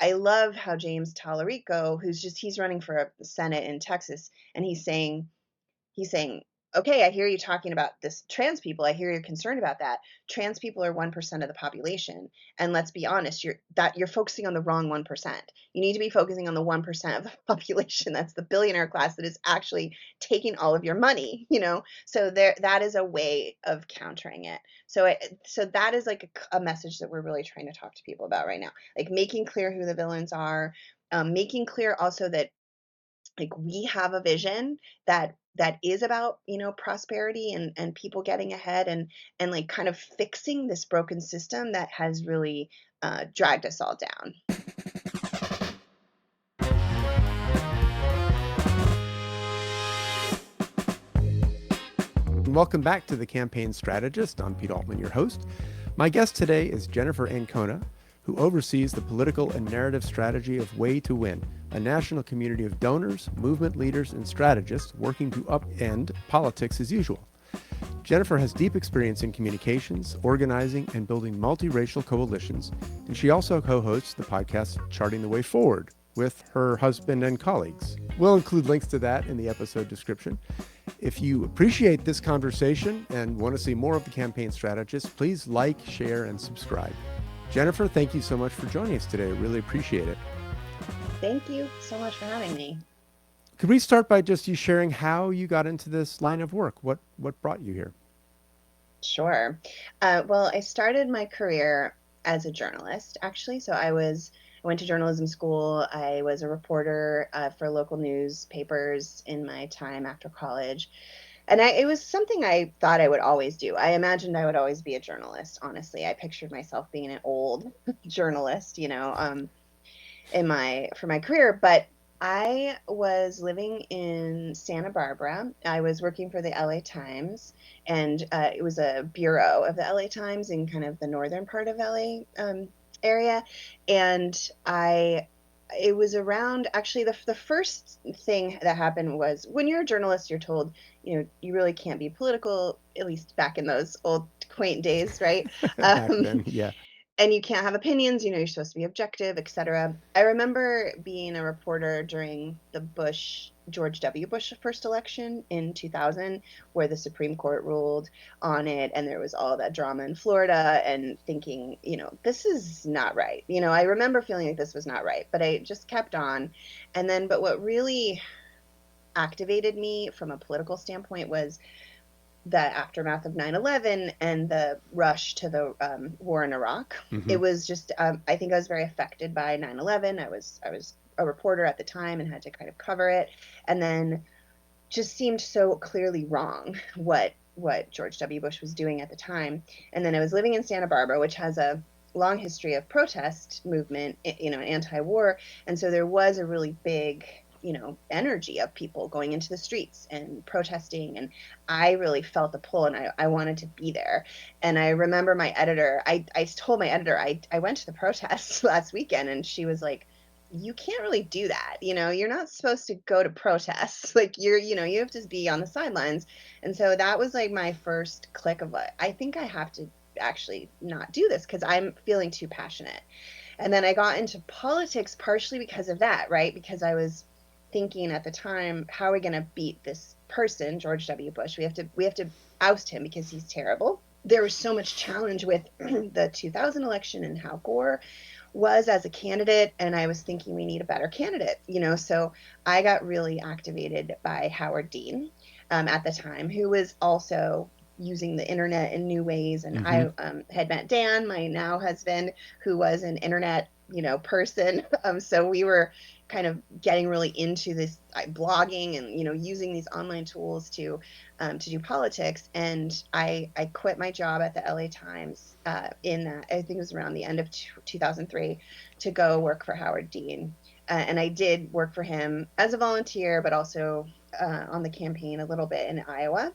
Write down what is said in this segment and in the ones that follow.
I love how James Tallarico, he's running for the Senate in Texas, and he's saying, okay, I hear you talking about this trans people. I hear you're concerned about that. Trans people are 1% of the population. And let's be honest, you're focusing on the wrong 1%. You need to be focusing on the 1% of the population. That's the billionaire class that is actually taking all of your money. So that is a way of countering it. So that is like a message that we're really trying to talk to people about right now. Like making clear who the villains are, making clear also that like we have a vision that is about prosperity and people getting ahead and like kind of fixing this broken system that has really dragged us all down. Welcome back to the Campaign Strategist. I'm Pete Altman, your host. My guest today is Jenifer Ancona, who oversees the political and narrative strategy of Way to Win, a national community of donors, movement leaders, and strategists working to upend politics as usual. Jenifer has deep experience in communications, organizing, and building multiracial coalitions, and she also co-hosts the podcast Charting the Way Forward with her husband and colleagues. We'll include links to that in the episode description. If you appreciate this conversation and want to see more of the Campaign Strategist, please like, share, and subscribe. Jenifer, thank you so much for joining us today. I really appreciate it. Thank you so much for having me. Could we start by just you sharing how you got into this line of work? What brought you here? Sure. Well, I started my career as a journalist, actually. So I went to journalism school. I was a reporter for local newspapers in my time after college. And it was something I thought I would always do. I imagined I would always be a journalist, honestly. I pictured myself being an old journalist, for my career. But I was living in Santa Barbara. I was working for the LA Times, and it was a bureau of the LA Times in kind of the northern part of LA area. And it was around actually the first thing that happened was when you're a journalist, you're told, you really can't be political, at least back in those old quaint days, right? Back then, yeah. And you can't have opinions, you're supposed to be objective, etc. I remember being a reporter during the George W. Bush first election in 2000, where the Supreme Court ruled on it, and there was all that drama in Florida, and thinking, this is not right. I remember feeling like this was not right, but I just kept on. But what really activated me from a political standpoint was the aftermath of 9/11 and the rush to the war in Iraq. Mm-hmm. It was just, I think I was very affected by 9/11. I was a reporter at the time and had to kind of cover it, and then just seemed so clearly wrong what George W. Bush was doing at the time. And then I was living in Santa Barbara, which has a long history of protest movement, anti-war, and so there was a really big energy of people going into the streets and protesting. And I really felt the pull, and I wanted to be there. And I remember my editor, I told my editor, I went to the protests last weekend, and she was like, you can't really do that. You're not supposed to go to protests. Like you have to be on the sidelines. And so that was like my first click of like, I think I have to actually not do this because I'm feeling too passionate. And then I got into politics partially because of that, right? Because I was thinking at the time, how are we going to beat this person, George W. Bush? We have to oust him because he's terrible. There was so much challenge with the 2000 election and how Gore was as a candidate, and I was thinking we need a better candidate, so I got really activated by Howard Dean at the time, who was also using the internet in new ways. And Mm-hmm. I had met Dan, my now husband, who was an internet person. So we were kind of getting really into this blogging and using these online tools to do politics. And I quit my job at the LA Times I think it was around the end of 2003 to go work for Howard Dean. And I did work for him as a volunteer, but also on the campaign a little bit in Iowa,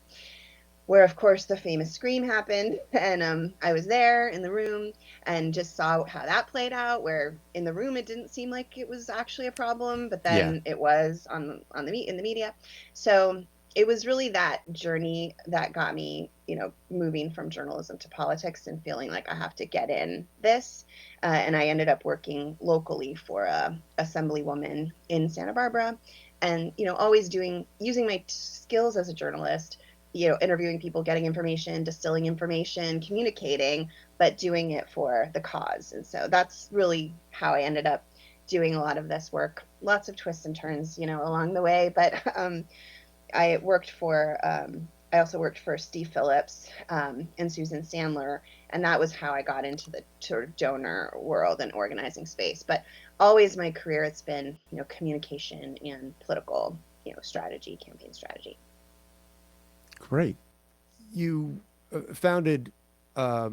where of course the famous scream happened. And I was there in the room and just saw how that played out, where in the room it didn't seem like it was actually a problem, but then it was in the media. So it was really that journey that got me, moving from journalism to politics and feeling like I have to get in this. And I ended up working locally for a assemblywoman in Santa Barbara, and always using my skills as a journalist, interviewing people, getting information, distilling information, communicating, but doing it for the cause. And so that's really how I ended up doing a lot of this work. Lots of twists and turns, along the way, but I worked for I also worked for Steve Phillips and Susan Sandler, and that was how I got into the sort of donor world and organizing space. But always my career, it's been communication and political strategy, campaign strategy. Great. You founded uh,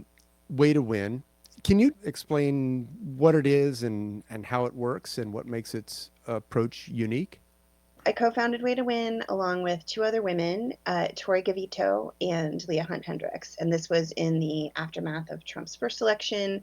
Way to Win. Can you explain what it is and how it works and what makes its approach unique? I co-founded Way to Win along with two other women, Tori Gavito and Leah Hunt Hendricks, and this was in the aftermath of Trump's first election,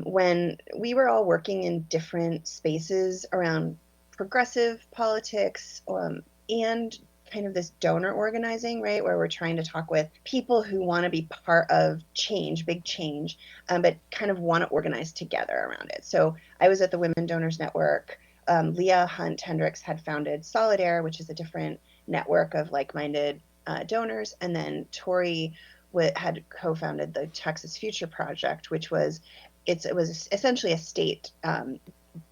when we were all working in different spaces around progressive politics, and kind of this donor organizing, right, where we're trying to talk with people who want to be part of change, big change, but kind of want to organize together around it. So I was at the Women Donors Network. Leah Hunt Hendricks had founded Solidaire, which is a different network of like-minded donors, and then Tori had co-founded the Texas Future Project, which was it was essentially a state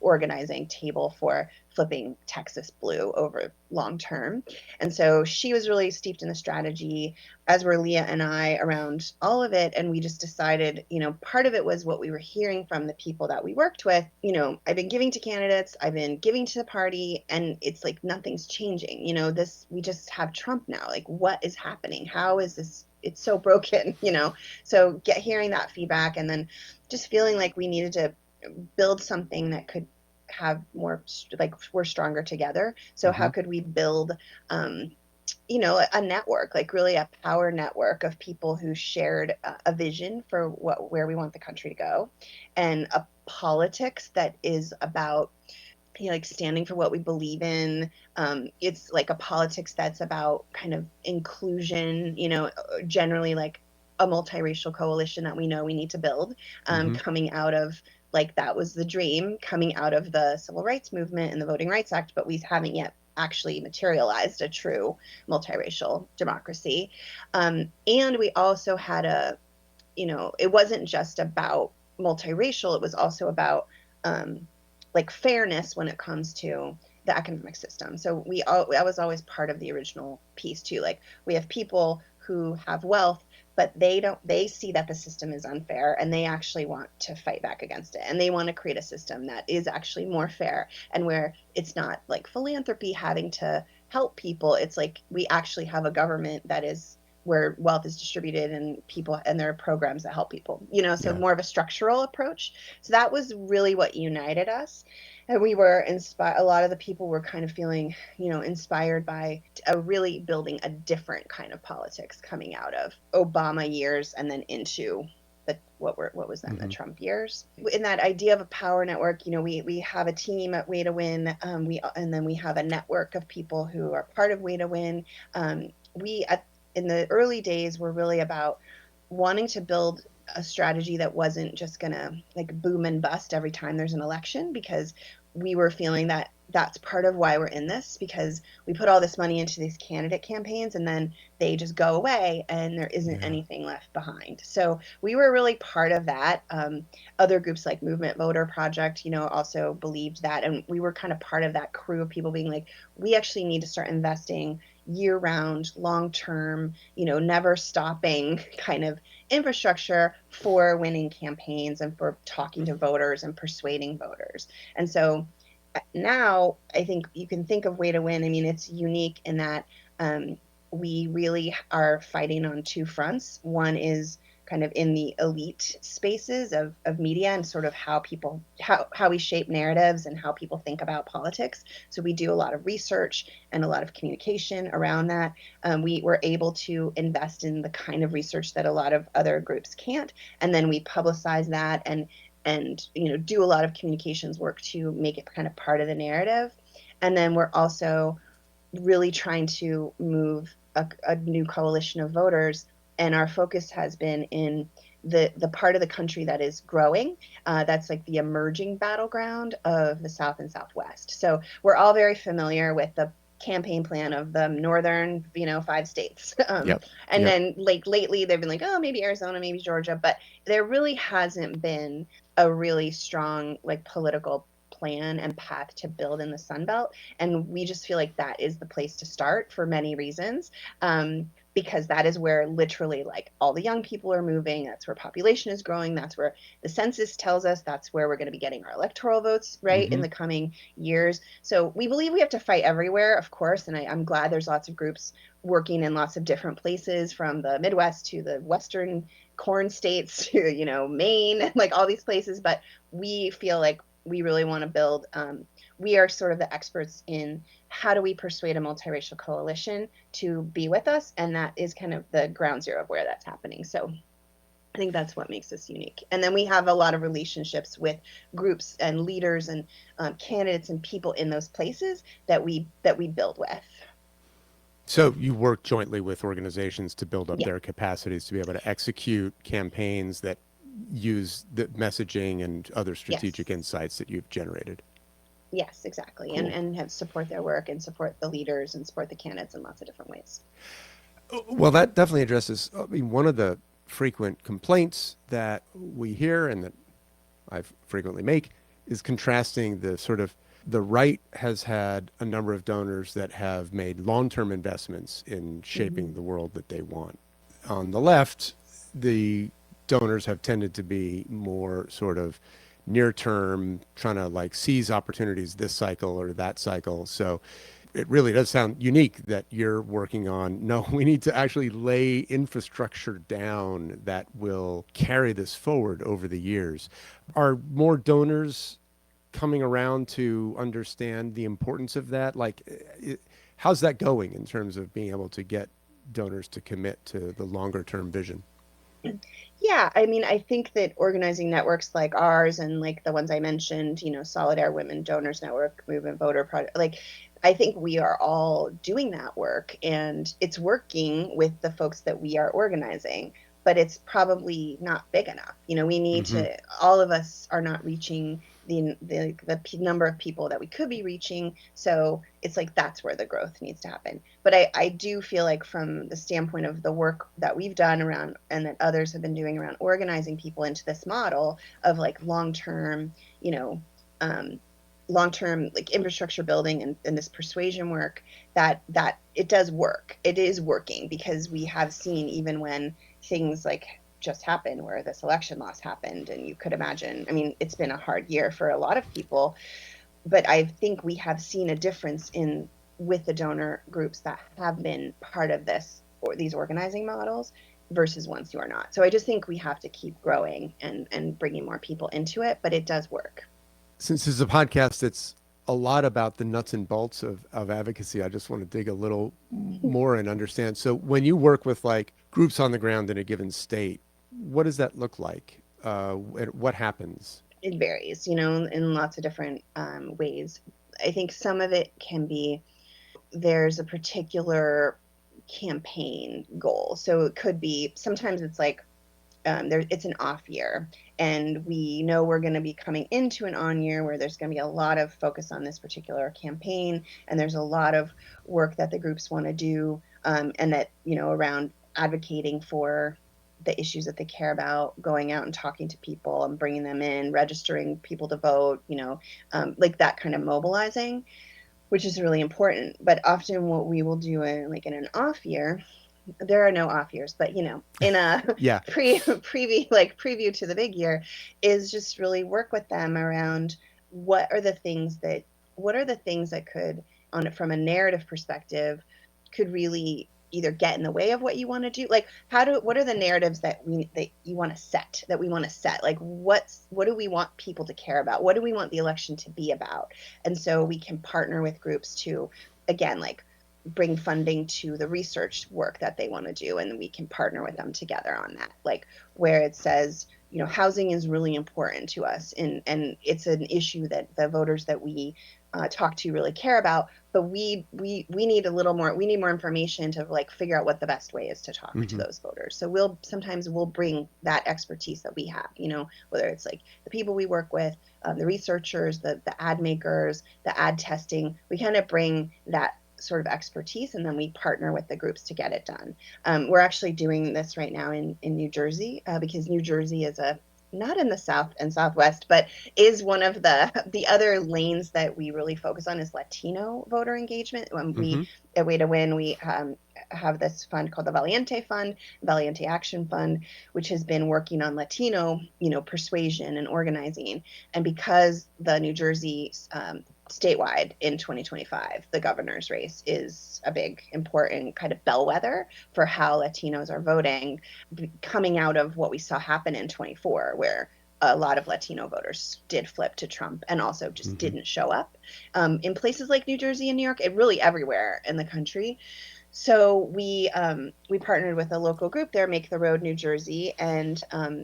organizing table for flipping Texas blue over long term. And so she was really steeped in the strategy, as were Leah and I, around all of it. And we just decided, part of it was what we were hearing from the people that we worked with. I've been giving to candidates, I've been giving to the party, and it's like nothing's changing. We just have Trump now. Like, what is happening? How is this? It's so broken, So hearing that feedback, and then just feeling like we needed to build something that could have more, like, we're stronger together. So Mm-hmm. how could we build a network, like really a power network of people who shared a vision for where we want the country to go, and a politics that is about like standing for what we believe in. It's like a politics that's about kind of inclusion, generally like a multiracial coalition that we know we need to build, Mm-hmm. coming out of, like, that was the dream coming out of the civil rights movement and the Voting Rights Act, but we haven't yet actually materialized a true multiracial democracy. And we also had it wasn't just about multiracial, it was also about um, like fairness when it comes to the economic system. So I was always part of the original piece too. Like, we have people who have wealth, but they see that the system is unfair, and they actually want to fight back against it, and they want to create a system that is actually more fair, and where it's not like philanthropy having to help people. It's like we actually have a government that is where wealth is distributed, and people, and there are programs that help people, so Yeah. more of a structural approach. So that was really what united us. And we were inspired, a lot of the people were kind of feeling, inspired by really building a different kind of politics coming out of Obama years and then into what was then the Mm-hmm. Trump years. In that idea of a power network, we have a team at Way to Win, and then we have a network of people who are part of Way to Win. We In the early days were really about wanting to build a strategy that wasn't just going to like boom and bust every time there's an election, because we were feeling that that's part of why we're in this, because we put all this money into these candidate campaigns and then they just go away and there isn't Yeah. anything left behind. So we were really part of that. Other groups like Movement Voter Project, also believed that, and we were kind of part of that crew of people being like, we actually need to start investing year round, long term, never stopping kind of infrastructure for winning campaigns and for talking to voters and persuading voters. And so now I think you can think of Way to Win. I mean, it's unique in that um, we really are fighting on two fronts. One is kind of in the elite spaces of media, and sort of how we shape narratives and how people think about politics. So we do a lot of research and a lot of communication around that. We were able to invest in the kind of research that a lot of other groups can't, and then we publicize that, and do a lot of communications work to make it kind of part of the narrative. And then we're also really trying to move a new coalition of voters. And our focus has been in the part of the country that is growing. That's like the emerging battleground of the South and Southwest. So we're all very familiar with the campaign plan of the northern, 5 states. Yep. And Yep. then like lately they've been like, oh, maybe Arizona, maybe Georgia, but there really hasn't been a really strong like political plan and path to build in the Sun Belt. And we just feel like that is the place to start for many reasons. Because that is where literally like all the young people are moving. That's where population is growing. That's where the census tells us that's where we're going to be getting our electoral votes, right, in Mm-hmm. the coming years. So we believe we have to fight everywhere, of course. And I'm glad there's lots of groups working in lots of different places, from the Midwest to the Western corn states to, Maine, like all these places. But we feel like we really want to build, we are sort of the experts in how do we persuade a multiracial coalition to be with us, and that is kind of the ground zero of where that's happening. So I think that's what makes us unique. And then we have a lot of relationships with groups and leaders and candidates and people in those places that we build with. So you work jointly with organizations to build up Yeah. their capacities to be able to execute campaigns that use the messaging and other Yes. strategic insights that you've generated. Yes, exactly. And Cool. and have support their work and support the leaders and support the candidates in lots of different ways. Well, that definitely addresses, I mean, one of the frequent complaints that we hear and that I frequently make is contrasting the sort of the right has had a number of donors that have made long-term investments in Mm-hmm. shaping the world that they want. On the left, the donors have tended to be more sort of near term, trying to like seize opportunities this cycle or that cycle. So it really does sound unique that you're working on. No, we need to actually lay infrastructure down that will carry this forward over the years. Are more donors coming around to understand the importance of that? Like, how's that going in terms of being able to get donors to commit to the longer term vision? Yeah, I mean, I think that organizing networks like ours and like the ones I mentioned, Solid Women Donors Network, Movement Voter Project, like I think we are all doing that work and it's working with the folks that we are organizing, but it's probably not big enough. We need Mm-hmm. to, all of us are not reaching the number of people that we could be reaching. So it's like that's where the growth needs to happen. But I do feel like from the standpoint of the work that we've done around and that others have been doing around organizing people into this model of like long-term, you know, um, long-term like infrastructure building and this persuasion work, that it does work. It is working because we have seen, even when things like just happened where this election loss happened, and you could imagine, I mean, it's been a hard year for a lot of people, but I think we have seen a difference in with the donor groups that have been part of this or these organizing models versus ones who are not. So I just think we have to keep growing and bringing more people into it, but it does work. Since this is a podcast that's a lot about the nuts and bolts of advocacy, I just want to dig a little more and understand. So when you work with like groups on the ground in a given state, what does that look like? What happens? It varies, in lots of different ways. I think some of it can be there's a particular campaign goal. So it could be sometimes it's like it's an off year, and we know we're going to be coming into an on year where there's going to be a lot of focus on this particular campaign, and there's a lot of work that the groups want to do, and that around advocating for the issues that they care about, going out and talking to people and bringing them in, registering people to vote, like that kind of mobilizing, which is really important. But often what we will do in an off year, there are no off years, but in a Yeah. preview to the big year, is just really work with them around what are the things that could, on it from a narrative perspective, could really either get in the way of what you want to do. Like what are the narratives that we want to set? Like what do we want people to care about? What do we want the election to be about? And so we can partner with groups to, again, like bring funding to the research work that they want to do, and we can partner with them together on that, like where it says housing is really important to us, and it's an issue that the voters that we talk to really care about. But we need a little more. We need more information to like figure out what the best way is to talk to Mm-hmm. those voters. So we'll bring that expertise that we have. Whether it's like the people we work with, the researchers, the ad makers, the ad testing. We kind of bring that sort of expertise, and then we partner with the groups to get it done. We're actually doing this right now in New Jersey, because New Jersey is not in the South and Southwest, but is one of the other lanes that we really focus on is Latino voter engagement. When Mm-hmm. a way to win, we have this fund called the Valiente Fund, Valiente Action Fund, which has been working on Latino, persuasion and organizing. And because the New Jersey statewide in 2025, the governor's race is a big, important kind of bellwether for how Latinos are voting, coming out of what we saw happen in 24, where a lot of Latino voters did flip to Trump and also just Mm-hmm. didn't show up in places like New Jersey and New York, and really everywhere in the country. So we partnered with a local group there, Make the Road New Jersey, and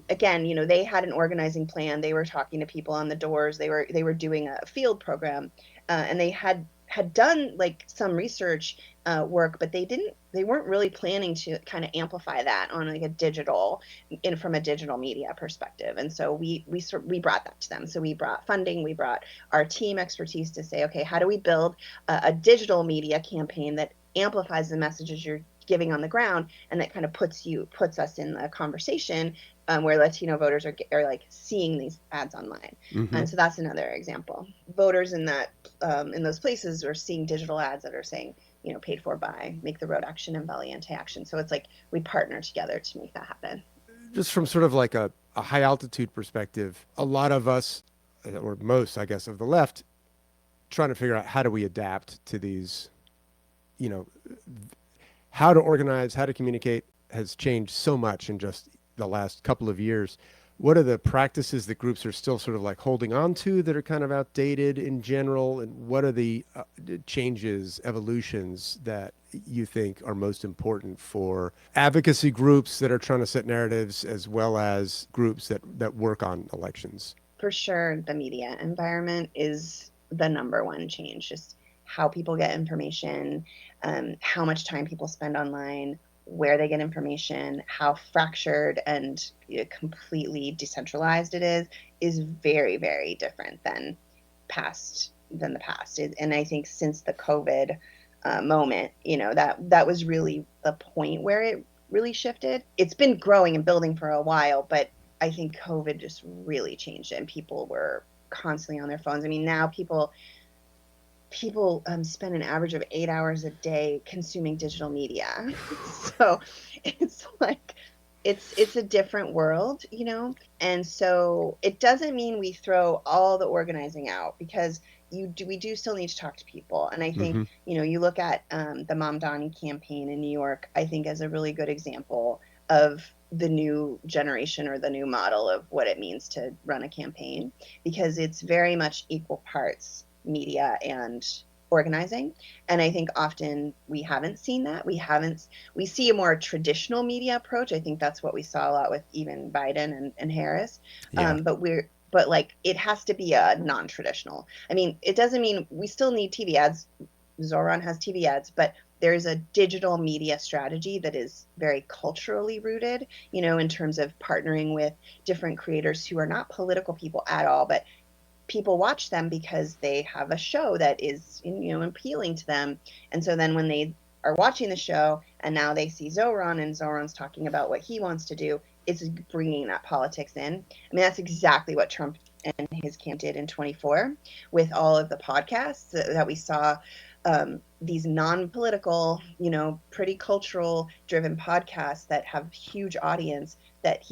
again, they had an organizing plan. They were talking to people on the doors. They were doing a field program, and they had done like some research work, but they weren't really planning to kind of amplify that on like from a digital media perspective. And so we brought that to them. So we brought funding, we brought our team expertise to say, okay, how do we build a digital media campaign that amplifies the messages you're giving on the ground, and that kind of puts us in the conversation, where Latino voters are like seeing these ads online. Mm-hmm. And so that's another example. Voters in those places are seeing digital ads that are saying, paid for by Make the Road Action and Valiente Action. So it's like we partner together to make that happen. Just from sort of like a high altitude perspective, a lot of us, or most, I guess, of the left, trying to figure out how do we adapt to these, you know, how to organize, how to communicate has changed so much in just the last couple of years. What are the practices that groups are still sort of like holding on to that are kind of outdated in general? And what are the changes, evolutions that you think are most important for advocacy groups that are trying to set narratives as well as groups that work on elections? For sure, the media environment is the number one change. Just how people get information, how much time people spend online, where they get information, how fractured and completely decentralized it is very, very different than the past. And I think since the COVID moment, that was really the point where it really shifted. It's been growing and building for a while, but I think COVID just really changed it, and people were constantly on their phones. I mean, now people spend an average of 8 hours a day consuming digital media. So it's like it's a different world, and so it doesn't mean we throw all the organizing out, because we do still need to talk to people. And I think Mm-hmm. you look at the Mom Donnie campaign in New York, I think, as a really good example of the new generation or the new model of what it means to run a campaign, because it's very much equal parts media and organizing. And I think often we haven't seen that. We see a more traditional media approach. I think that's what we saw a lot with even Biden and Harris. Yeah. But like it has to be a non-traditional. I mean, it doesn't mean we still need TV ads. Zoran has TV ads, but there's a digital media strategy that is very culturally rooted, in terms of partnering with different creators who are not political people at all, but people watch them because they have a show that is, appealing to them. And so then when they are watching the show and now they see Zoran and Zoran's talking about what he wants to do, it's bringing that politics in. I mean, that's exactly what Trump and his camp did in 24 with all of the podcasts that we saw. These non-political, pretty cultural driven podcasts that have huge audience, that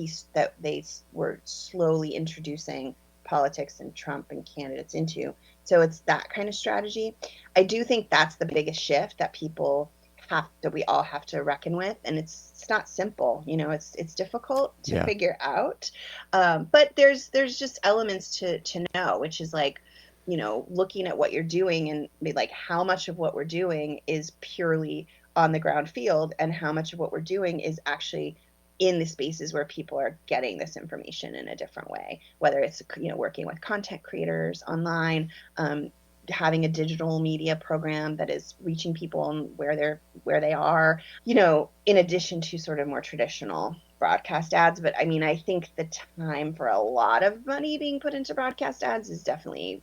they were slowly introducing politics and Trump and candidates into. So it's that kind of strategy. I do think that's the biggest shift that we all have to reckon with, and it's not simple. It's difficult to Yeah. figure out, but there's just elements to know, which is like, looking at what you're doing and be like, how much of what we're doing is purely on the ground field, and how much of what we're doing is actually in the spaces where people are getting this information in a different way, whether it's, working with content creators online, having a digital media program that is reaching people and where they are, in addition to sort of more traditional broadcast ads. But I mean, I think the time for a lot of money being put into broadcast ads is definitely,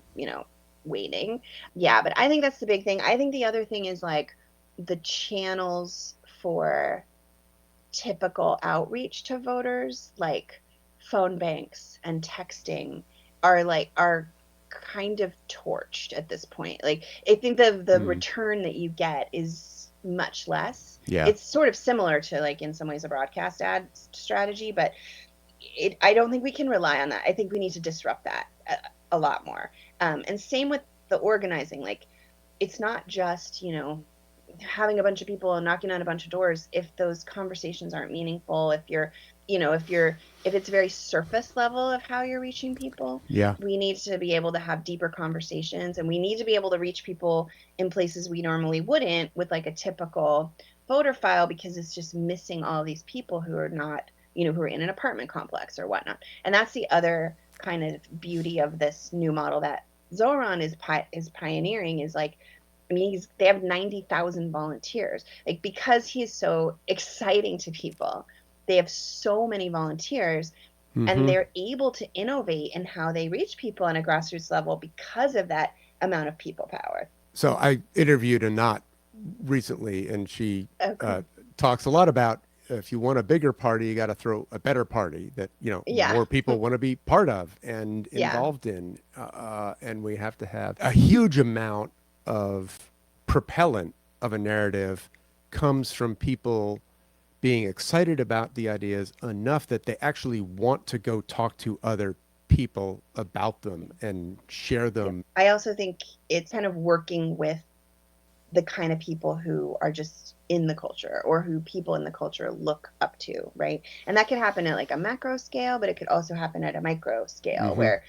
waning. Yeah, but I think that's the big thing. I think the other thing is like the channels for typical outreach to voters, like phone banks and texting, are kind of torched at this point. Like, I think the return that you get is much less. Yeah. It's sort of similar to, like, in some ways, a broadcast ad strategy, but I don't think we can rely on that. I think we need to disrupt that a lot more. And same with the organizing. Like, it's not just, having a bunch of people and knocking on a bunch of doors. If those conversations aren't meaningful, if it's very surface level of how you're reaching people, Yeah. we need to be able to have deeper conversations, and we need to be able to reach people in places we normally wouldn't with like a typical voter file, because it's just missing all these people who are not, who are in an apartment complex or whatnot. And that's the other kind of beauty of this new model that Zoran is pioneering, is like, I mean, they have 90,000 volunteers. Like, because he's so exciting to people, they have so many volunteers, and they're able to innovate in how they reach people on a grassroots level because of that amount of people power. So I interviewed Anat recently, and she Okay. talks a lot about, if you want a bigger party, you got to throw a better party that, Yeah. more people want to be part of and Yeah. involved in. And we have to have a huge amount of propellant of a narrative comes from people being excited about the ideas enough that they actually want to go talk to other people about them and share Yeah. them. I also think it's kind of working with the kind of people who are just in the culture, or who people in the culture look up to, right? And that could happen at like a macro scale, but it could also happen at a micro scale, where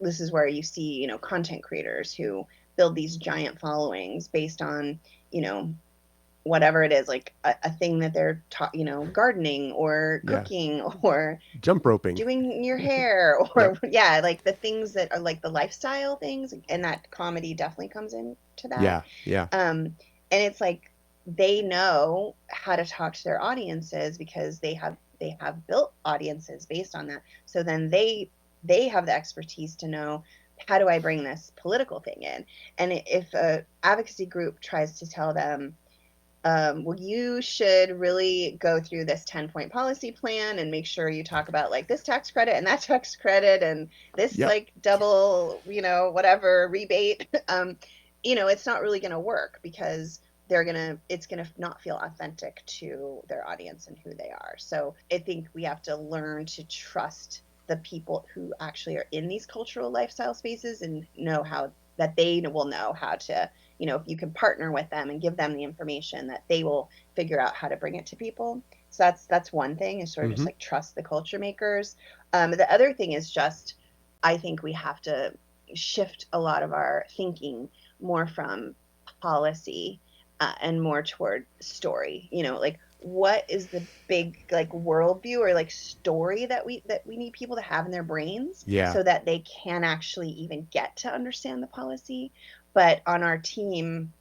this is where you see, content creators who build these giant followings based on, whatever it is, like a thing that they're gardening or Yeah. cooking or Jump roping. doing your hair, or Yep. yeah, like the things that are like the lifestyle things, and that comedy definitely comes into that. Yeah. Yeah. And it's like they know how to talk to their audiences because they have built audiences based on that. So then they have the expertise to know, how do I bring this political thing in? And if a advocacy group tries to tell them, well, you should really go through this 10-point policy plan and make sure you talk about like this tax credit and that tax credit and this Yep. like double, whatever rebate. It's not really going to work, because it's going to not feel authentic to their audience and who they are. So I think we have to learn to trust the people who actually are in these cultural lifestyle spaces, and know how that they will know how to, if you can partner with them and give them the information, that they will figure out how to bring it to people. So that's one thing, is sort of just like trust the culture makers. The other thing is just, I think we have to shift a lot of our thinking more from policy, and more toward story. Like, what is the big like worldview or like story that we need people to have in their brains, Yeah. so that they can actually even get to understand the policy. But on our team,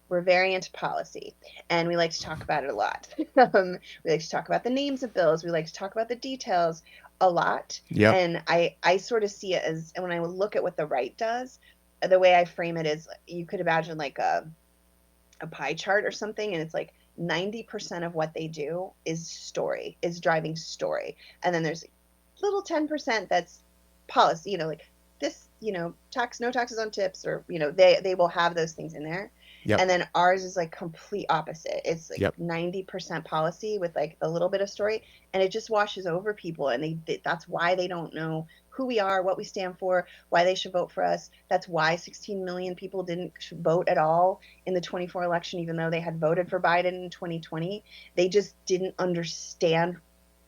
we're very into policy, and we like to talk about it a lot. We like to talk about the names of bills. We like to talk about the details a lot. Yep. And I sort of see it as, and when I look at what the right does, the way I frame it is, you could imagine like a pie chart or something, and it's like 90% of what they do is driving story, and then there's little 10% that's policy, like this, no taxes on tips, or they will have those things in there. Yep. And then ours is like complete opposite. It's like Yep. 90% policy with like a little bit of story, and it just washes over people, and that's why they don't know who we are, what we stand for, why they should vote for us. That's why 16 million people didn't vote at all in the 24 election, even though they had voted for Biden in 2020. They just didn't understand.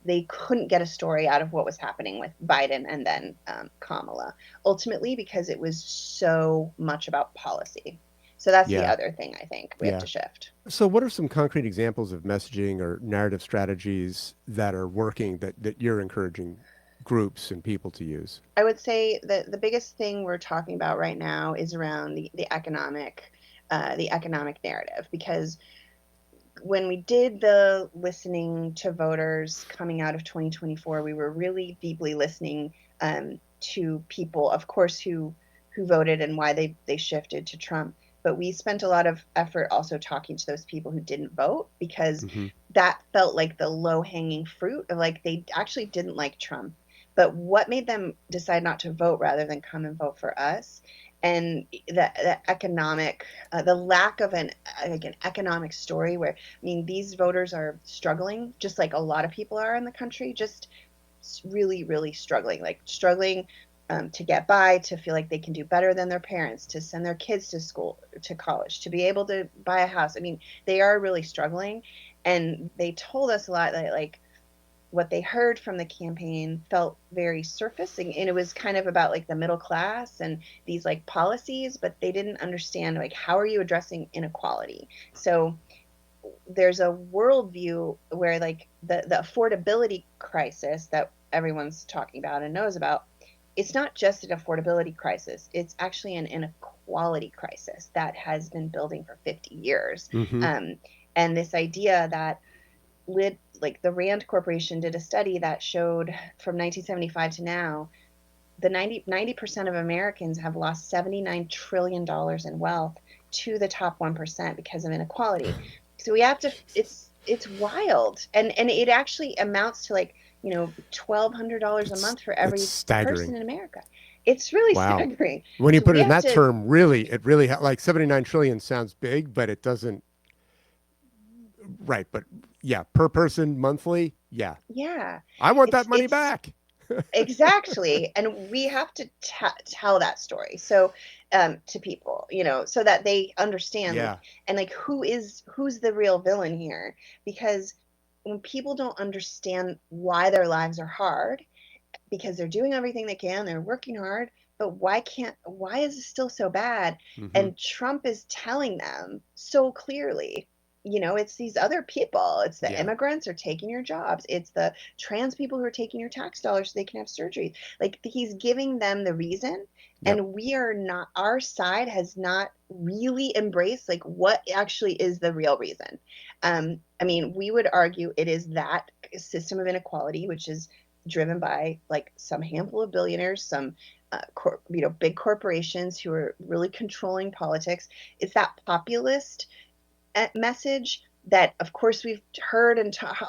They couldn't get a story out of what was happening with Biden and then Kamala, ultimately, because it was so much about policy. So that's the Yeah. other thing I think we have Yeah. to shift. So what are some concrete examples of messaging or narrative strategies that are working that you're encouraging groups and people to use? I would say that the biggest thing we're talking about right now is around the economic narrative, because when we did the listening to voters coming out of 2024, we were really deeply listening to people, of course, who voted and why they shifted to Trump. But we spent a lot of effort also talking to those people who didn't vote, because Mm-hmm. that felt like the low hanging fruit of like they actually didn't like Trump. But what made them decide not to vote rather than come and vote for us? And the economic, the lack of an economic story where, I mean, these voters are struggling, just like a lot of people are in the country, just really, really struggling, like struggling to get by, to feel like they can do better than their parents, to send their kids to school, to college, to be able to buy a house. I mean, they are really struggling. And they told us a lot that, like, what they heard from the campaign felt very surface, and it was kind of about like the middle class and these like policies, but they didn't understand like how are you addressing inequality. So there's a worldview where like the affordability crisis that everyone's talking about and knows about, it's not just an affordability crisis, it's actually an inequality crisis that has been building for 50 years. Mm-hmm. And this idea that like the Rand Corporation did a study that showed from 1975 to now, the 90% of Americans have lost $79 trillion in wealth to the top 1% because of inequality. So we have to, it's wild. And it actually amounts to like, $1,200 a month for It's every person staggering. in America. It's really Wow. staggering. When you So put we it in have that to, term, really, it really like 79 trillion sounds big, but it doesn't. Right, but yeah, per person monthly, yeah, yeah, I want that money it's back. exactly. And we have to tell that story. So, to people, so that they understand, like, Yeah. and like, who's the real villain here? Because when people don't understand why their lives are hard, because they're doing everything they can, they're working hard, but why is it still so bad? Mm-hmm. And Trump is telling them so clearly, it's these other people, it's the Yeah. immigrants who are taking your jobs, it's the trans people who are taking your tax dollars so they can have surgery. Like, he's giving them the reason, Yep. and we are not, our side has not really embraced like what actually is the real reason. I mean, we would argue it is that system of inequality, which is driven by like some handful of billionaires, some big corporations who are really controlling politics. It's that populist message that, of course, we've heard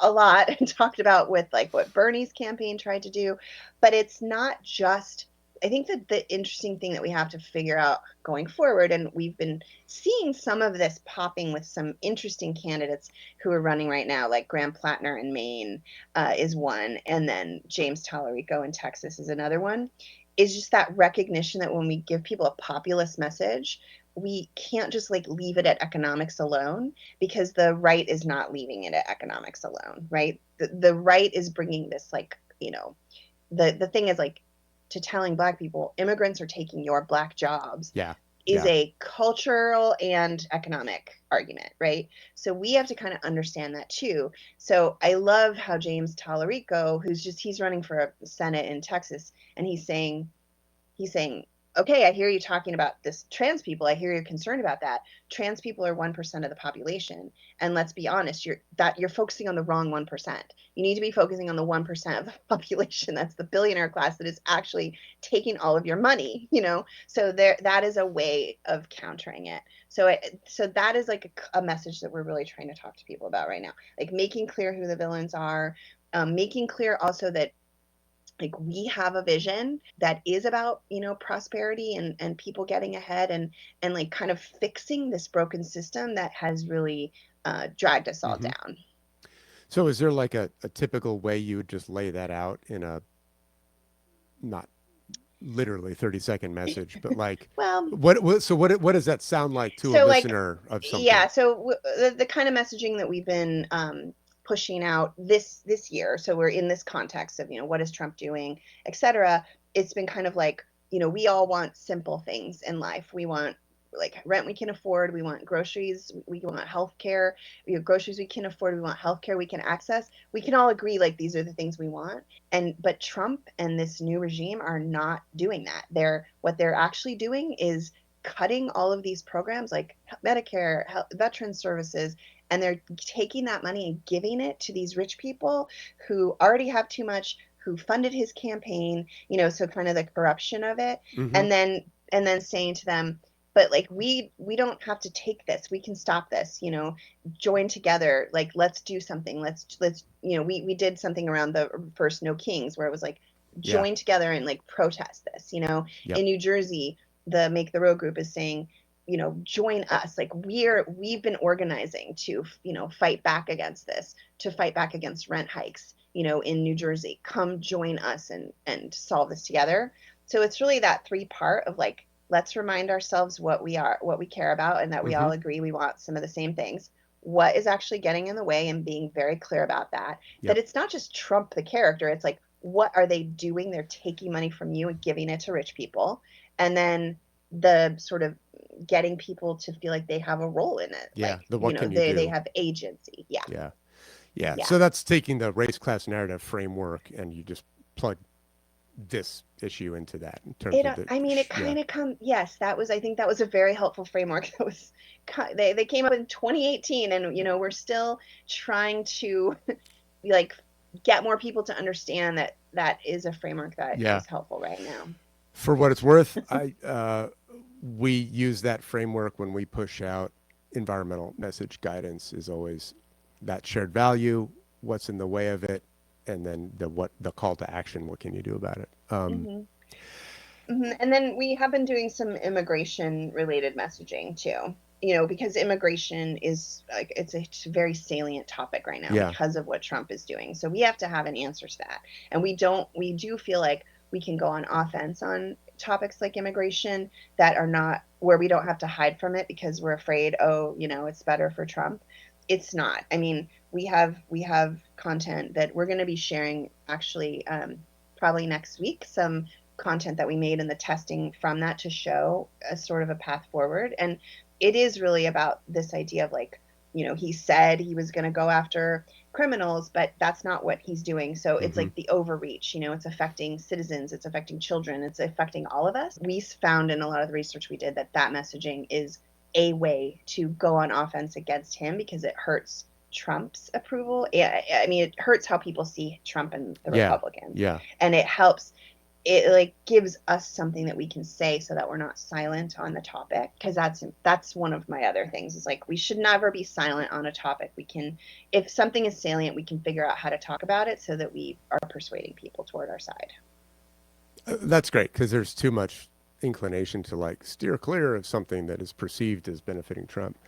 a lot and talked about with like what Bernie's campaign tried to do, but it's not just. I think that the interesting thing that we have to figure out going forward, and we've been seeing some of this popping with some interesting candidates who are running right now, like Graham Plattner in Maine is one, and then James Tallarico in Texas is another one, is just that recognition that when we give people a populist message, we can't just like leave it at economics alone, because the right is not leaving it at economics alone, right? The right is bringing this like, the thing is like, to telling Black people immigrants are taking your Black jobs Yeah. is Yeah. a cultural and economic argument, right? So we have to kind of understand that too. So I love how James Tallarico, he's running for a Senate in Texas, and he's saying, okay, I hear you talking about this trans people. I hear you're concerned about that. Trans people are 1% of the population. And let's be honest, you're focusing on the wrong 1%. You need to be focusing on the 1% of the population. That's the billionaire class that is actually taking all of your money. So that is a way of countering it. So that is like a message that we're really trying to talk to people about right now. Like, making clear who the villains are, making clear also that like we have a vision that is about prosperity and people getting ahead, and like kind of fixing this broken system that has really dragged us all Mm-hmm. down. So is there like a typical way you would just lay that out in a not literally 30-second message, but like Well, what does that sound like to a so like, listener of something? yeah, so the kind of messaging that we've been pushing out this year, so we're in this context of what is Trump doing, etc. It's been kind of like, we all want simple things in life. We want like rent we can afford, we want groceries, we want healthcare, we have groceries we can afford, we want healthcare we can access. We can all agree like these are the things we want. And but Trump and this new regime are not doing that. What they're actually doing is cutting all of these programs like Medicare, veteran services, and they're taking that money and giving it to these rich people who already have too much, who funded his campaign, so kind of the corruption of it. Mm-hmm. And then saying to them, but like we don't have to take this, we can stop this, join together, like let's do something, let's we did something around the first No Kings where it was like Yeah. join together and like protest this. Yep. In New Jersey, the Make the Road group is saying, join us, like we've been organizing to fight back against this, to fight back against rent hikes, in New Jersey. Come join us and solve this together. So it's really that three part of like, let's remind ourselves what we are, what we care about, and that we Mm-hmm. all agree we want some of the same things. What is actually getting in the way, and being very clear about that. That Yep. it's not just Trump the character, it's like, what are they doing? They're taking money from you and giving it to rich people. And then the sort of getting people to feel like they have a role in it. Yeah. Like, The what can you they do? have agency. Yeah. Yeah. Yeah. Yeah. So that's taking the race class narrative framework and you just plug this issue into that in terms It, of the, I mean, it yeah. kind of yes, I think that was a very helpful framework. That was, they came up in 2018, and, we're still trying to like get more people to understand that that is a framework that Yeah. is helpful right now. For what it's worth, we use that framework when we push out environmental message guidance is always that shared value, what's in the way of it, and then the call to action, what can you do about it? Hmm. And then we have been doing some immigration related messaging too. Because immigration is like, it's a very salient topic right now Yeah. because of what Trump is doing. So we have to have an answer to that. And we do feel like we can go on offense on topics like immigration that are not, where we don't have to hide from it because we're afraid, oh, it's better for Trump. It's not. I mean, we have content that we're going to be sharing actually, probably next week, some content that we made and the testing from that to show a sort of a path forward. And it is really about this idea of like, he said he was going to go after criminals, but that's not what he's doing. So it's Mm-hmm. like the overreach, it's affecting citizens, it's affecting children, it's affecting all of us. We found in a lot of the research we did that messaging is a way to go on offense against him because it hurts Trump's approval. I mean, it hurts how people see Trump and the Yeah. Republicans. Yeah. And it like gives us something that we can say so that we're not silent on the topic, because that's one of my other things is like, we should never be silent on a topic. We can, if something is salient, we can figure out how to talk about it so that we are persuading people toward our side. That's great because there's too much inclination to like steer clear of something that is perceived as benefiting Trump.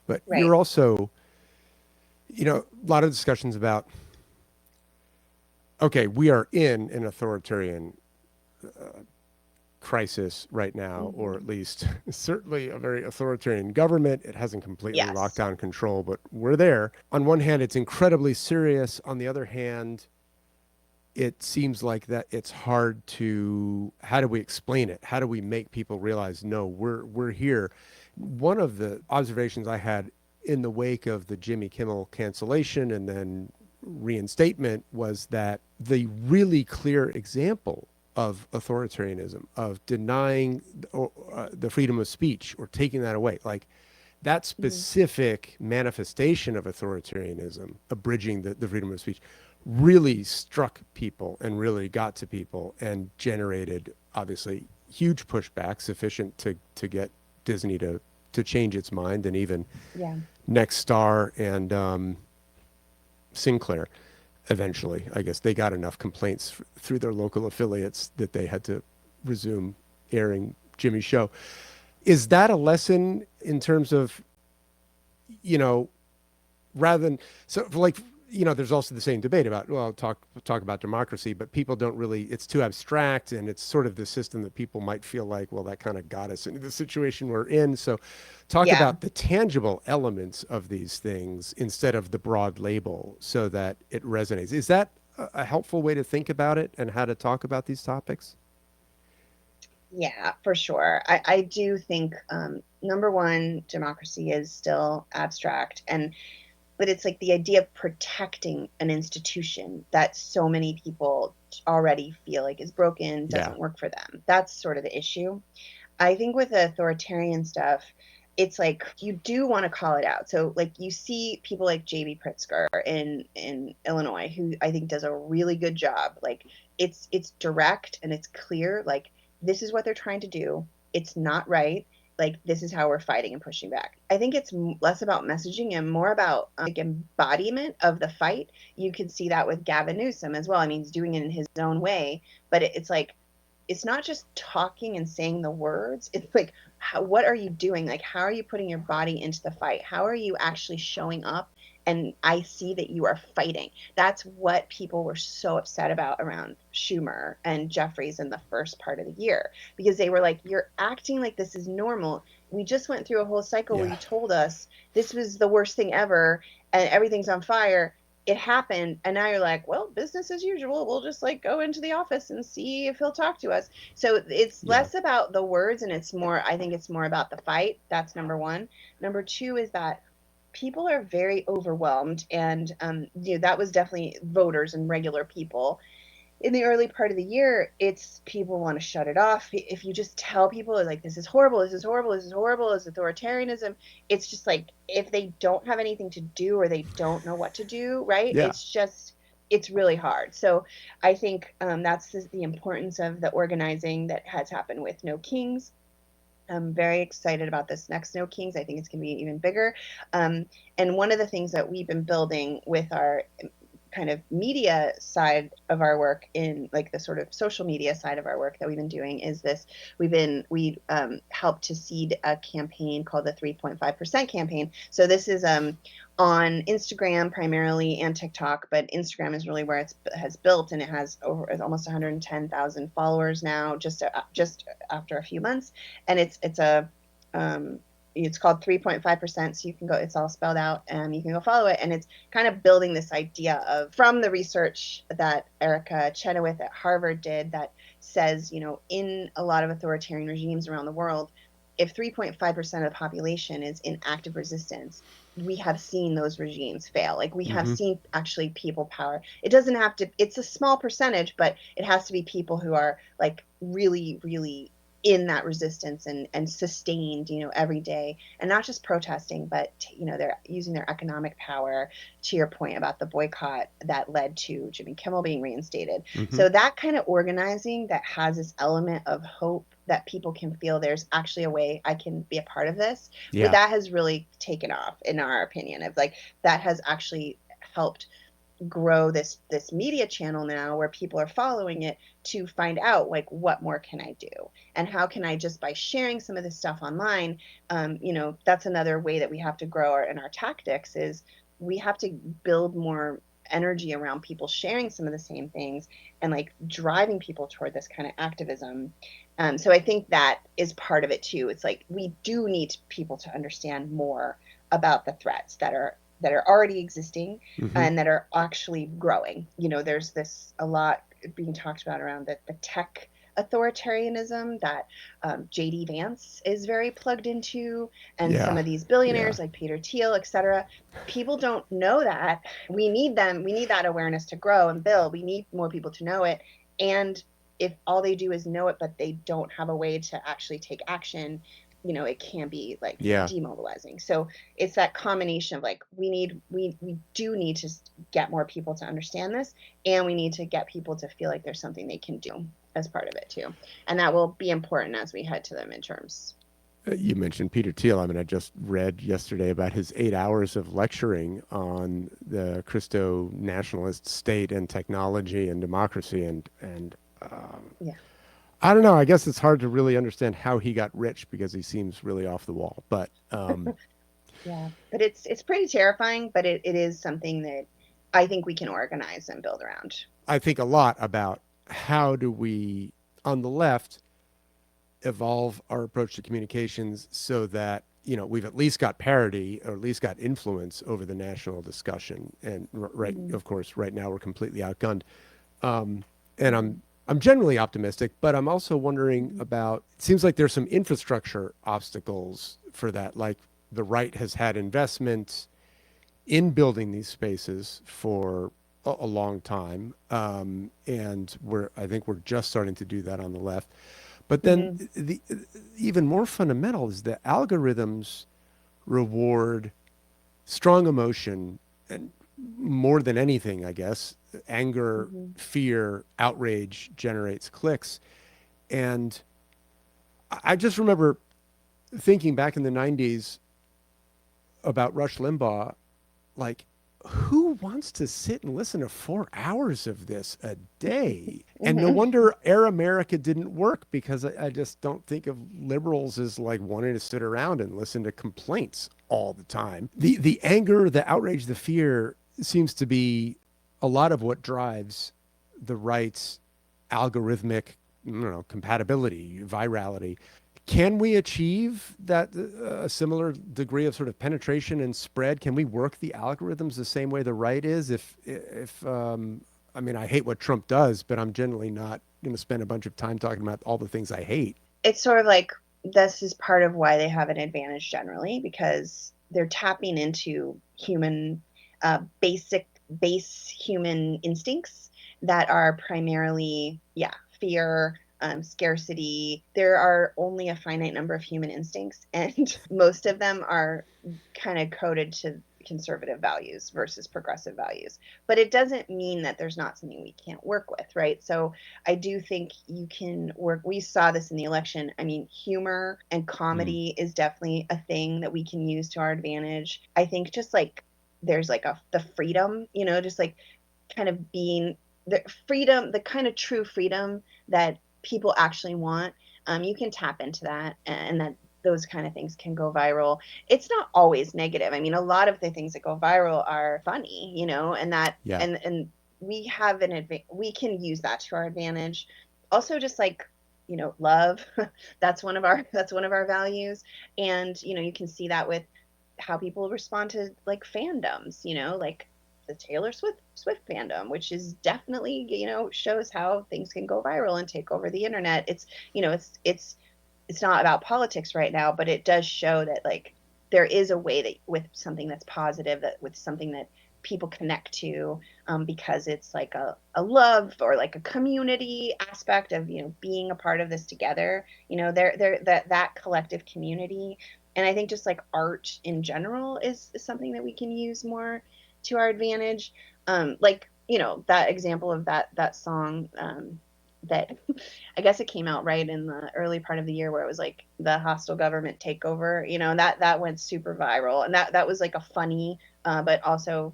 But Right. you're also, a lot of discussions about, okay, we are in an authoritarian crisis right now, or Hmm. at least certainly a very authoritarian government. It hasn't completely locked Yes. down control, but we're there. On one hand, it's incredibly serious. On the other hand, it seems like that it's hard to, how do we explain it? How do we make people realize, no, we're here? One of the observations I had in the wake of the Jimmy Kimmel cancellation and then reinstatement was that the really clear example of authoritarianism, of denying the freedom of speech or taking that away, like that Hmm. specific manifestation of authoritarianism, abridging the freedom of speech, really struck people and really got to people and generated obviously huge pushback sufficient to get Disney to change its mind, and even Yeah. Nexstar and Sinclair eventually. I guess they got enough complaints through their local affiliates that they had to resume airing Jimmy's show. Is that a lesson in terms of, you know, rather than, so like, there's also the same debate about, well, talk about democracy, but people don't really, it's too abstract, and it's sort of the system that people might feel like, well, that kind of got us into the situation we're in. So talk Yeah. about the tangible elements of these things instead of the broad label so that it resonates. Is that a helpful way to think about it and how to talk about these topics? Yeah, for sure. I do think number one, democracy is still abstract, and but it's like the idea of protecting an institution that so many people already feel like is broken, Yeah. doesn't work for them. That's sort of the issue. I think with the authoritarian stuff, it's like you do want to call it out. So like you see people like JB Pritzker in Illinois, who I think does a really good job. Like it's direct and it's clear. Like this is what they're trying to do. It's not right. Like this is how we're fighting and pushing back. I think it's less about messaging and more about like embodiment of the fight. You can see that with Gavin Newsom as well. I mean, he's doing it in his own way, but it's like it's not just talking and saying the words. It's like what are you doing? Like how are you putting your body into the fight? How are you actually showing up? And I see that you are fighting. That's what people were so upset about around Schumer and Jeffries in the first part of the year, because they were like, you're acting like this is normal. We just went through a whole cycle where Yeah. you told us this was the worst thing ever and everything's on fire. It happened, and now you're like, well, business as usual, we'll just like go into the office and see if he'll talk to us. So it's Yeah. less about the words and it's more, I think it's more about the fight. That's number one. Number two is that people are very overwhelmed, and that was definitely voters and regular people in the early part of the year. It's people want to shut it off. If you just tell people like this is horrible, this is horrible, this is horrible, this is authoritarianism, it's just like if they don't have anything to do or they don't know what to do, right? Yeah. It's just it's really hard. So I think that's the importance of the organizing that has happened with No Kings. I'm very excited about this next No Kings. I think it's going to be even bigger. Um, and one of the things that we've been building with our kind of media side of our work, in like the sort of social media side of our work that we've been doing, is this. We helped to seed a campaign called the 3.5% campaign. So this is on Instagram primarily and TikTok, but Instagram is really where it has built, and it has over almost 110,000 followers now, just after a few months. And um, it's called 3.5%. So you can go, it's all spelled out, and you can go follow it. And it's kind of building this idea of, from the research that Erica Chenoweth at Harvard did, that says, in a lot of authoritarian regimes around the world, if 3.5% of the population is in active resistance, we have seen those regimes fail. Like we have Mm-hmm. seen actually people power. It doesn't have to, it's a small percentage, but it has to be people who are like really, really in that resistance and sustained, every day, and not just protesting, but they're using their economic power, to your point about the boycott that led to Jimmy Kimmel being reinstated. Mm-hmm. So that kind of organizing that has this element of hope, that people can feel there's actually a way I can be a part of this, Yeah. that has really taken off, in our opinion. Of like, that has actually helped grow this media channel now, where people are following it to find out like, what more can I do, and how can I, just by sharing some of this stuff online, that's another way that we have to grow in our tactics, is we have to build more energy around people sharing some of the same things, and like driving people toward this kind of activism. So I think that is part of it too. It's like we do need people to understand more about the threats that are already existing Mm-hmm. and that are actually growing. There's this a lot being talked about around the tech authoritarianism that JD Vance is very plugged into, and some Yeah. of these Yeah. billionaires like Peter Thiel, etc. People don't know that. We need them. We need that awareness to grow and build. We need more people to know it. And if all they do is know it, but they don't have a way to actually take action, it can be like Yeah. demobilizing. So it's that combination of like, we do need to get more people to understand this, and we need to get people to feel like there's something they can do as part of it too, and that will be important as we head to the midterms. You mentioned Peter Thiel. I mean, I just read yesterday about his 8 hours of lecturing on the Christo nationalist state and technology and democracy, and Yeah. I don't know. I guess it's hard to really understand how he got rich because he seems really off the wall. But Yeah, but it's pretty terrifying, but it is something that I think we can organize and build around. I think a lot about how do we, on the left, evolve our approach to communications so that we've at least got parity or at least got influence over the national discussion. And right, Mm-hmm. of course, right now we're completely outgunned. And Mm-hmm. I'm generally optimistic, but I'm also wondering about, it seems like there's some infrastructure obstacles for that. Like the right has had investment in building these spaces for a long time. And I think we're just starting to do that on the left. But then Mm-hmm. the even more fundamental is that algorithms reward strong emotion and more than anything, I guess, anger, Mm-hmm. fear, outrage generates clicks. And I just remember thinking back in the 90s about Rush Limbaugh, like, who wants to sit and listen to 4 hours of this a day? And no Mm-hmm. wonder Air America didn't work, because I just don't think of liberals as like wanting to sit around and listen to complaints all the time. The anger, the outrage, the fear seems to be a lot of what drives the right's algorithmic, compatibility, virality. Can we achieve that, a similar degree of sort of penetration and spread? Can we work the algorithms the same way the right is? If I mean, I hate what Trump does, but I'm generally not going to spend a bunch of time talking about all the things I hate. It's sort of like this is part of why they have an advantage generally because they're tapping into human basic base human instincts that are primarily fear, scarcity. There are only a finite number of human instincts, and most of them are kind of coded to conservative values versus progressive values, but it doesn't mean that there's not something we can't work with, right? So I do think you can work. We saw this in the election. I mean, humor and Mm. comedy is definitely a thing that we can use to our advantage. I think just like there's like the freedom, just like kind of being the freedom, the kind of true freedom that people actually want. You can tap into that, and that those kind of things can go viral. It's not always negative. I mean, a lot of the things that go viral are funny, and that Yeah. and we have we can use that to our advantage. Also, just like love, that's one of our values, and you can see that with how people respond to like fandoms, like the Taylor Swift fandom, which is definitely shows how things can go viral and take over the internet. It's not about politics right now, but it does show that like there is a way that with something that's positive, that with something that people connect to, because it's like a love or like a community aspect of being a part of this together. There that collective community, and I think just like art in general is something that we can use more to our advantage. Like that example of that song, that I guess it came out right in the early part of the year where it was like the hostile government takeover, that went super viral, and that was like a funny, but also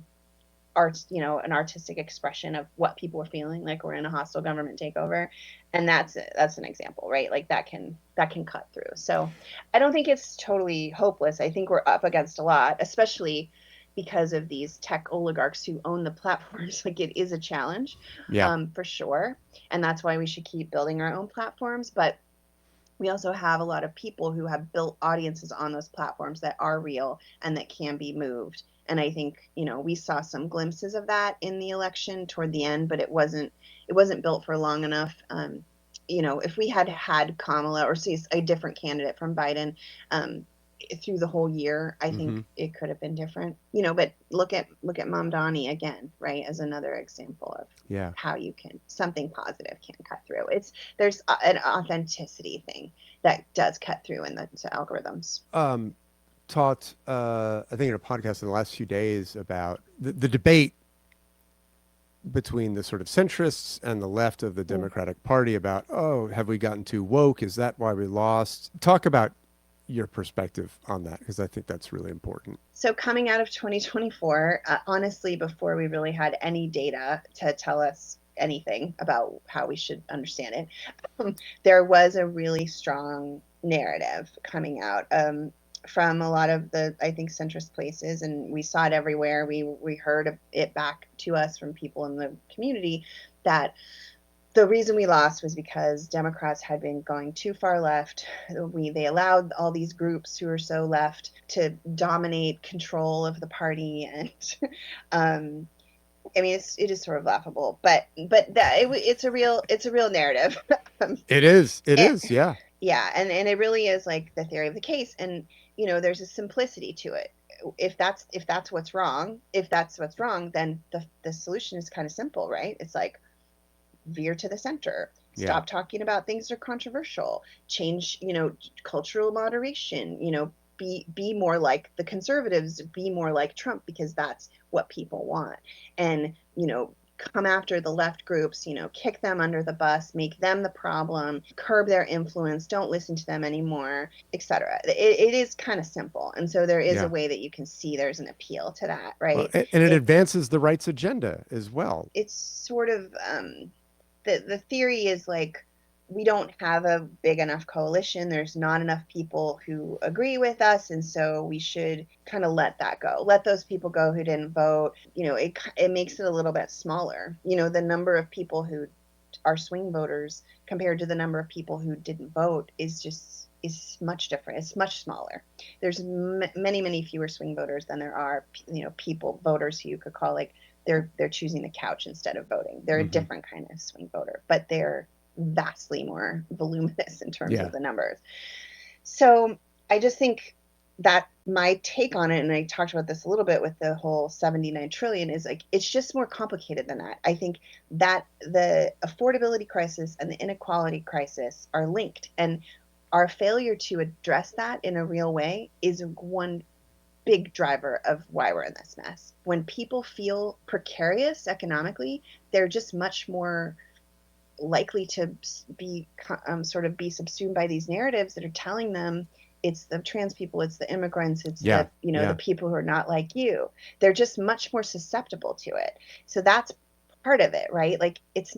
an artistic expression of what people were feeling like we're in a hostile government takeover, and that's an example, right? Like that can cut through. So I don't think it's totally hopeless. I think we're up against a lot, especially because of these tech oligarchs who own the platforms. Like it is a challenge, Yeah. for sure, and that's why we should keep building our own platforms. But we also have a lot of people who have built audiences on those platforms that are real and that can be moved. And I think, we saw some glimpses of that in the election toward the end, but it wasn't built for long enough. If we had had Kamala or say a different candidate from Biden, through the whole year, I think Hmm. it could have been different. But look at Mamdani again, right, as another example of Yeah. how you can something positive can cut through. There's an authenticity thing that does cut through in the algorithms. Um, Taught, I think in a podcast in the last few days about the debate between the sort of centrists and the left of the Mm. Democratic Party about, oh, have we gotten too woke? Is that why we lost? Talk about your perspective on that, because I think that's really important. So coming out of 2024, honestly, before we really had any data to tell us anything about how we should understand it, there was a really strong narrative coming out, from a lot of the, I think, centrist places, and we saw it everywhere. We heard it back to us from people in the community that the reason we lost was because Democrats had been going too far left. They allowed all these groups who are so left to dominate control of the party, and um, I mean, it is sort of laughable, but it's a real narrative. um, It is. It and, is. Yeah. yeah, and it really is like the theory of the case, and there's a simplicity to it. If that's what's wrong, then the solution is kind of simple, right? It's like veer to the center, Yeah. stop talking about things that are controversial, change, cultural moderation, be more like the conservatives, be more like Trump, because that's what people want. And, come after the left groups, kick them under the bus, make them the problem, curb their influence, don't listen to them anymore, etc. It is kind of simple. And so there is a Yeah. way that you can see there's an appeal to that, Well, right? and it It advances the right's agenda as well. it's sort of the theory is like, we don't have a big enough coalition. There's not enough people who agree with us, and so we should kind of let that go. Let those people go who didn't vote. It makes it a little bit smaller. The number of people who are swing voters compared to the number of people who didn't vote is much different. It's much smaller. There's many fewer swing voters than there are people voters who you could call like they're choosing the couch instead of voting. They're a Hmm. different kind of swing voter, but they're vastly more voluminous in terms Yeah. of the numbers. So I just think that my take on it, and I talked about this a little bit with the whole 79 trillion, is like, it's just more complicated than that. I think that the affordability crisis and the inequality crisis are linked, and our failure to address that in a real way is one big driver of why we're in this mess. When people feel precarious economically, they're just much more likely to be sort of be subsumed by these narratives that are telling them it's the trans people, it's the immigrants, it's Yeah. the the Yeah. people who are not like you. They're just much more susceptible to it. So that's part of it, right? Like it's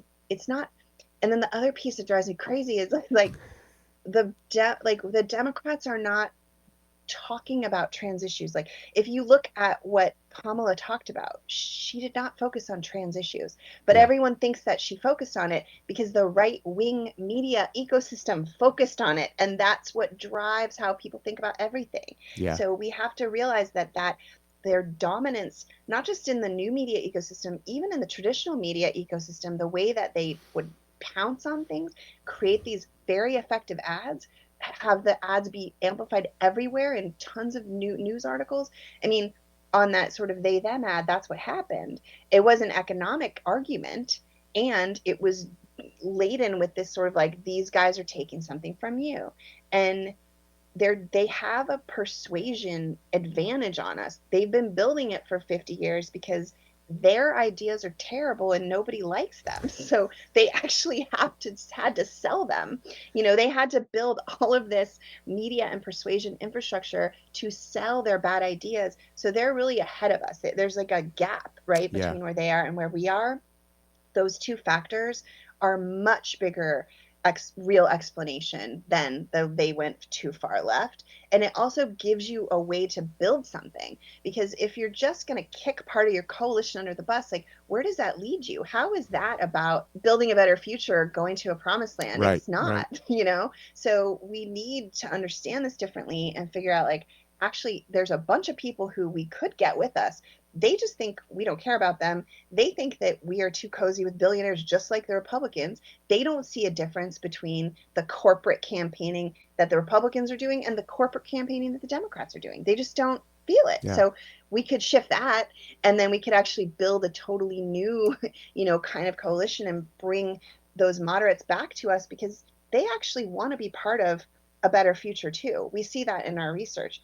not. And then the other piece that drives me crazy is like the Democrats are not talking about trans issues. Like, if you look at what Kamala talked about, she did not focus on trans issues, but Yeah. everyone thinks that she focused on it because the right wing media ecosystem focused on it. And that's what drives how people think about everything. Yeah. So we have to realize that their dominance, not just in the new media ecosystem, even in the traditional media ecosystem, the way that they would pounce on things, create these very effective ads, have the ads be amplified everywhere in tons of new news articles. I mean, on that sort of they them ad, that's what happened. It was an economic argument, and it was laden with this sort of like, these guys are taking something from you. And they have a persuasion advantage on us. They've been building it for 50 years because their ideas are terrible and nobody likes them. So they actually had to sell them. They had to build all of this media and persuasion infrastructure to sell their bad ideas. So they're really ahead of us. There's like a gap, right, Yeah. between where they are and where we are. Those two factors are much bigger real explanation than they went too far left. And it also gives you a way to build something, because if you're just going to kick part of your coalition under the bus, like, where does that lead you? How is that about building a better future, going to a promised land? Right. It's Right. not. So we need to understand this differently and figure out, like, actually there's a bunch of people who we could get with us. They just think we don't care about them. They think that we are too cozy with billionaires, just like the Republicans. They don't see a difference between the corporate campaigning that the Republicans are doing and the corporate campaigning that the Democrats are doing. They just don't feel it. Yeah. So we could shift that, and then we could actually build a totally new, kind of coalition and bring those moderates back to us, because they actually want to be part of a better future too. We see that in our research.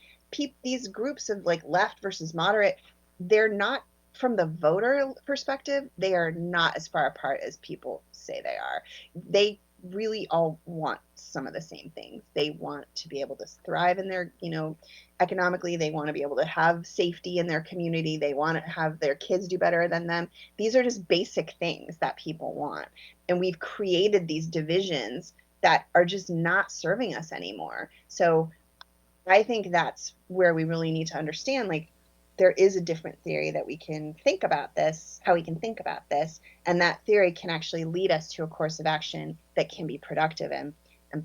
These groups of like left versus moderate, they're not, from the voter perspective, they are not as far apart as people say they are. They really all want some of the same things. They want to be able to thrive in their, economically. They want to be able to have safety in their community. They want to have their kids do better than them. These are just basic things that people want. And we've created these divisions that are just not serving us anymore. So I think that's where we really need to understand, like, there is a different theory that we can think about this, how we can think about this, and that theory can actually lead us to a course of action that can be productive and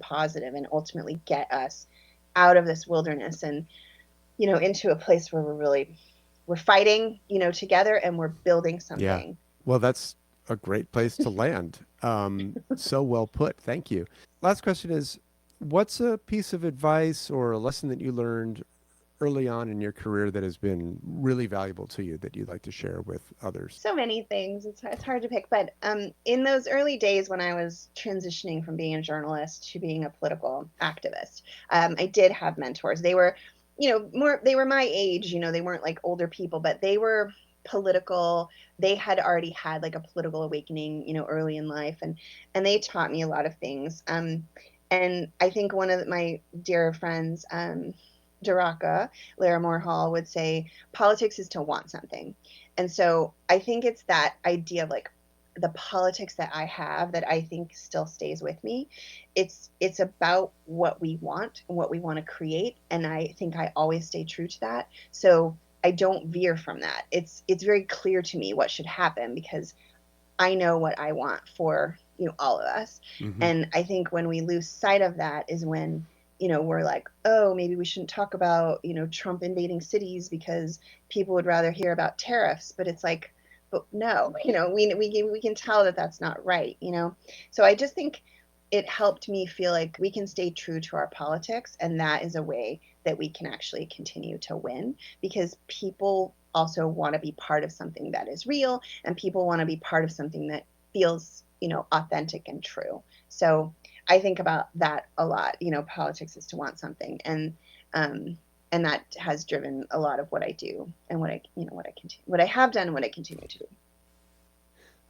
positive, and ultimately get us out of this wilderness and, into a place where we're really we're fighting, together, and we're building Yeah. something. Well, that's a great place to land. So well put. Thank you. Last question is, what's a piece of advice or a lesson that you learned early on in your career that has been really valuable to you that you'd like to share with others? So many things. It's hard to pick, but in those early days when I was transitioning from being a journalist to being a political activist, I did have mentors. They were, more. They were my age. They weren't like older people, but they were political. They had already had like a political awakening, early in life, and they taught me a lot of things. And I think one of my dear friends, Daraka Larimore Hall, would say, politics is to want something. And so I think it's that idea of like the politics that I have that I think still stays with me. It's about what we want and what we want to create, and I think I always stay true to that. So I don't veer from that. It's very clear to me what should happen because I know what I want for, all of us. Mm-hmm. And I think when we lose sight of that is when, we're like, oh, maybe we shouldn't talk about, Trump invading cities because people would rather hear about tariffs. But it's like, but no, we can tell that that's not right. So I just think it helped me feel like we can stay true to our politics, and that is a way that we can actually continue to win because people also want to be part of something that is real, and people want to be part of something that feels, authentic and true. So I think about that a lot. Politics is to want something, and that has driven a lot of what I do and what I have done and what I continue to do.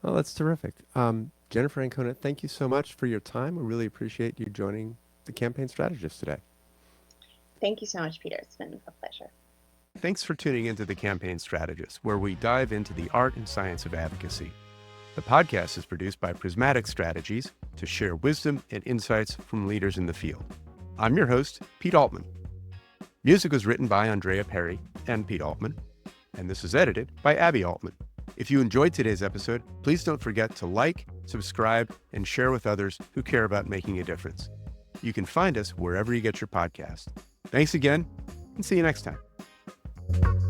Well, that's terrific. Jenifer Ancona, thank you so much for your time. We really appreciate you joining the Campaign Strategist today. Thank you so much, Peter. It's been a pleasure. Thanks for tuning into the Campaign Strategist, where we dive into the art and science of advocacy. The podcast is produced by Prismatic Strategies to share wisdom and insights from leaders in the field. I'm your host, Pete Altman. Music was written by Andrea Perry and Pete Altman, and this is edited by Abby Altman. If you enjoyed today's episode, please don't forget to like, subscribe, and share with others who care about making a difference. You can find us wherever you get your podcast. Thanks again, and see you next time.